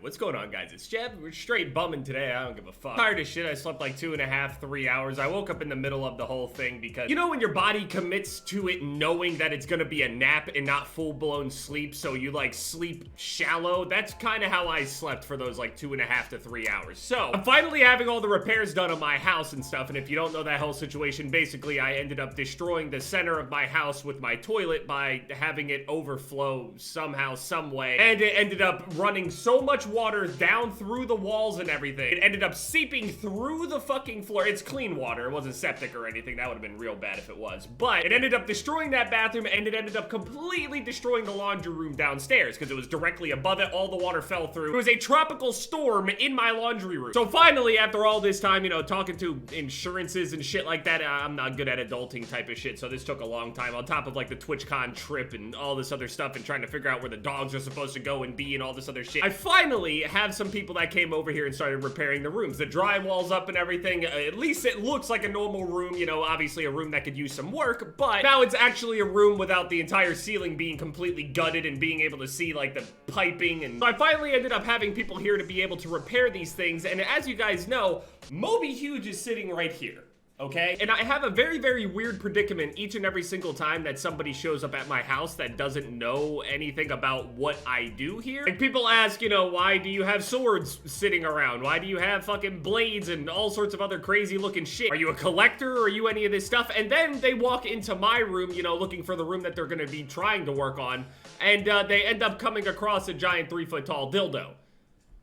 What's going on, guys? It's Jeb. We're straight bumming today. I don't give a fuck. Tired as shit. I slept like 2.5, 3 hours. I woke up in the middle of the whole thing because, you know, when your body commits to it knowing that it's gonna be a nap and not full-blown sleep, so you like sleep shallow? That's kind of how I slept for those like 2.5 to 3 hours. So I'm finally having all the repairs done on my house and stuff, and if you don't know that whole situation, basically I ended up destroying the center of my house with my toilet by having it overflow somehow, some way, and it ended up running so much water down through the walls and everything. It ended up seeping through the fucking floor. It's clean water. It wasn't septic or anything. That would have been real bad if it was. But it ended up destroying that bathroom, and it ended up completely destroying the laundry room downstairs because it was directly above it. All the water fell through. It was a tropical storm in my laundry room. So finally, after all this time, you know, talking to insurances and shit like that, I'm not good at adulting type of shit, so this took a long time on top of like the TwitchCon trip and all this other stuff and trying to figure out where the dogs are supposed to go and be and all this other shit. I finally have some people that came over here and started repairing the rooms. The drywall's up and everything. At least it looks like a normal room, you know, obviously a room that could use some work, but now it's actually a room without the entire ceiling being completely gutted and being able to see like the piping. And so I finally ended up having people here to be able to repair these things, and as you guys know, Moby Huge is sitting right here. Okay? And I have a very, very weird predicament each and every single time that somebody shows up at my house that doesn't know anything about what I do here. Like, people ask, you know, why do you have swords sitting around? Why do you have fucking blades and all sorts of other crazy looking shit? Are you a collector or are you any of this stuff? And then they walk into my room, you know, looking for the room that they're gonna be trying to work on, and they end up coming across a giant 3-foot tall dildo.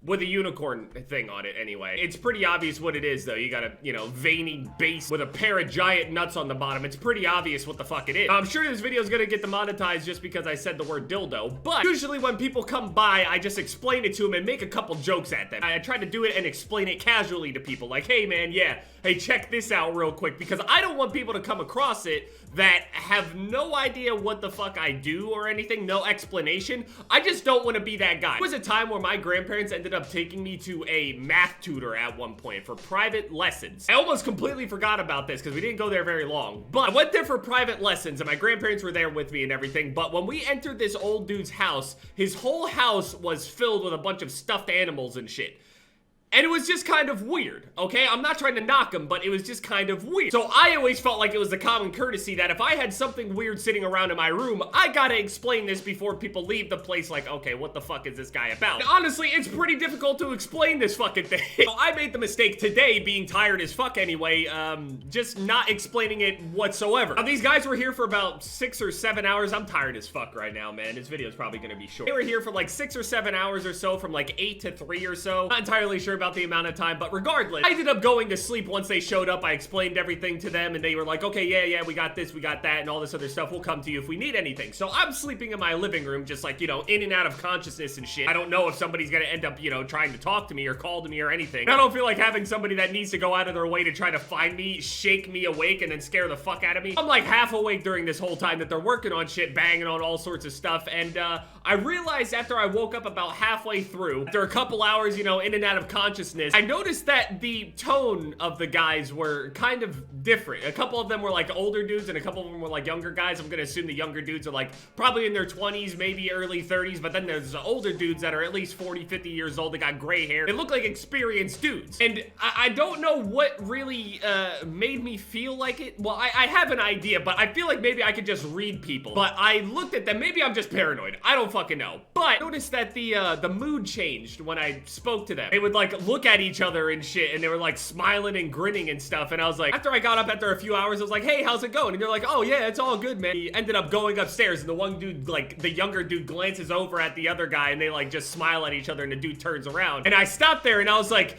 With a unicorn thing on it, anyway. It's pretty obvious what it is, though. You got a, you know, veiny base with a pair of giant nuts on the bottom. It's pretty obvious what the fuck it is. I'm sure this video is gonna get demonetized just because I said the word dildo, but usually when people come by, I just explain it to them and make a couple jokes at them. I try to do it and explain it casually to people, like, hey man, yeah, hey, check this out real quick, because I don't want people to come across it that have no idea what the fuck I do or anything, no explanation. I just don't want to be that guy. There was a time where my grandparents ended up taking me to a math tutor at one point for private lessons. I almost completely forgot about this because we didn't go there very long, but I went there for private lessons and my grandparents were there with me and everything. But when we entered this old dude's house, his whole house was filled with a bunch of stuffed animals and shit. And it was just kind of weird, okay? I'm not trying to knock him, but it was just kind of weird. So I always felt like it was a common courtesy that if I had something weird sitting around in my room, I gotta explain this before people leave the place like, okay, what the fuck is this guy about? And honestly, it's pretty difficult to explain this fucking thing. So I made the mistake today, being tired as fuck anyway, just not explaining it whatsoever. Now, these guys were here for about 6 or 7 hours. I'm tired as fuck right now, man. This video is probably gonna be short. They were here for like 6 or 7 hours or so, from like 8 to 3 or so. Not entirely sure about the amount of time, but regardless, I ended up going to sleep once they showed up. I explained everything to them and they were like, okay, yeah, we got this, we got that, and all this other stuff. We'll come to you if we need anything. So I'm sleeping in my living room, just like, you know, in and out of consciousness and shit. I don't know if somebody's gonna end up, you know, trying to talk to me or call to me or anything. I don't feel like having somebody that needs to go out of their way to try to find me, shake me awake, and then scare the fuck out of me. I'm like half awake during this whole time that they're working on shit, banging on all sorts of stuff, and I realized after I woke up about halfway through, after a couple hours, you know, in and out of consciousness, I noticed that the tone of the guys were kind of different. A couple of them were like older dudes and a couple of them were like younger guys. I'm gonna assume the younger dudes are like probably in their 20s, maybe early 30s, but then there's the older dudes that are at least 40, 50 years old. They got gray hair. They look like experienced dudes. And I don't know what really made me feel like it. Well, I have an idea, but I feel like maybe I could just read people. But I looked at them. Maybe I'm just paranoid. I don't fucking know. But I noticed that the mood changed when I spoke to them. They would like look at each other and shit, and they were like smiling and grinning and stuff, and I was like, after I got up after a few hours, I was like, hey, how's it going? And they're like, oh yeah, it's all good, man. He ended up going upstairs, and the one dude, like the younger dude, glances over at the other guy, and they like just smile at each other, and the dude turns around, and I stopped there and I was like,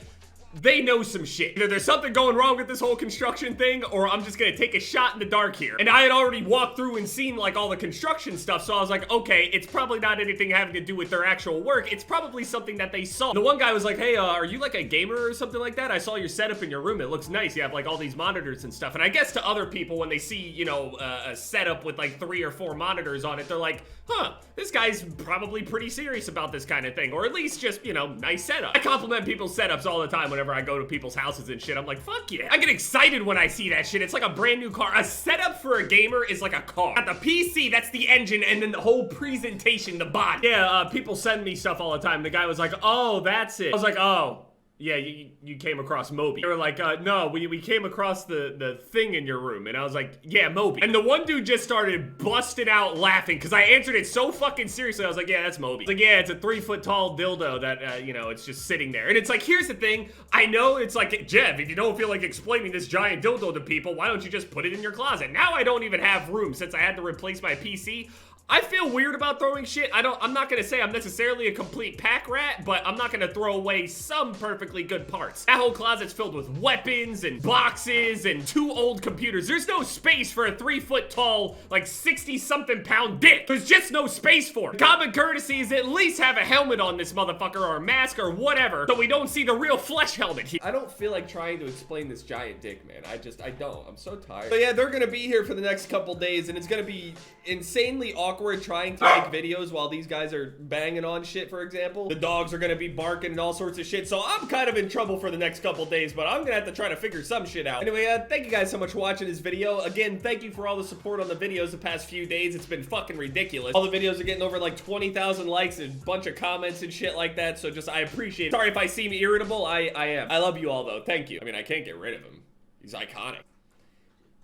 they know some shit. Either there's something going wrong with this whole construction thing, or I'm just gonna take a shot in the dark here. And I had already walked through and seen like all the construction stuff, so I was like, okay, it's probably not anything having to do with their actual work. It's probably something that they saw. The one guy was like, hey, are you like a gamer or something like that? I saw your setup in your room. It looks nice. You have like all these monitors and stuff. And I guess to other people, when they see, you know, a setup with like 3 or 4 monitors on it, they're like, huh, this guy's probably pretty serious about this kind of thing. Or at least just, you know, nice setup. I compliment people's setups all the time whenever whenever I go to people's houses and shit. I'm like, fuck yeah. I get excited when I see that shit. It's like a brand new car. A setup for a gamer is like a car. Got the PC, that's the engine, and then the whole presentation, the body. Yeah, people send me stuff all the time. The guy was like, oh, that's it. I was like, oh. Yeah, you came across Moby. They were like, no, we came across the thing in your room. And I was like, yeah, Moby. And the one dude just started busting out laughing because I answered it so fucking seriously. I was like, yeah, that's Moby. He's like, yeah, it's a 3-foot tall dildo that, you know, it's just sitting there. And it's like, here's the thing. I know it's like, Jev, if you don't feel like explaining this giant dildo to people, why don't you just put it in your closet? Now I don't even have room since I had to replace my PC. I feel weird about throwing shit. I'm not gonna say I'm necessarily a complete pack rat, but I'm not gonna throw away some perfectly good parts. That whole closet's filled with weapons and boxes and 2 old computers. There's no space for a 3-foot tall, like 60-something pound dick. There's just no space for it. Common courtesy is at least have a helmet on this motherfucker or a mask or whatever, so we don't see the real flesh helmet. I don't feel like trying to explain this giant dick, man. I don't. I'm so tired. But yeah, they're gonna be here for the next couple days, and it's gonna be insanely awkward trying to make videos while these guys are banging on shit, for example. The dogs are gonna be barking and all sorts of shit, so I'm kind of in trouble for the next couple days, but I'm gonna have to try to figure some shit out. Anyway, thank you guys so much for watching this video. Again, thank you for all the support on the videos the past few days. It's been fucking ridiculous. All the videos are getting over like 20,000 likes and a bunch of comments and shit like that, so just, I appreciate it. Sorry if I seem irritable, I am. I love you all though, thank you. I mean, I can't get rid of him. He's iconic.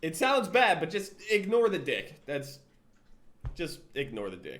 It sounds bad, but just ignore the dick. Just ignore the dick.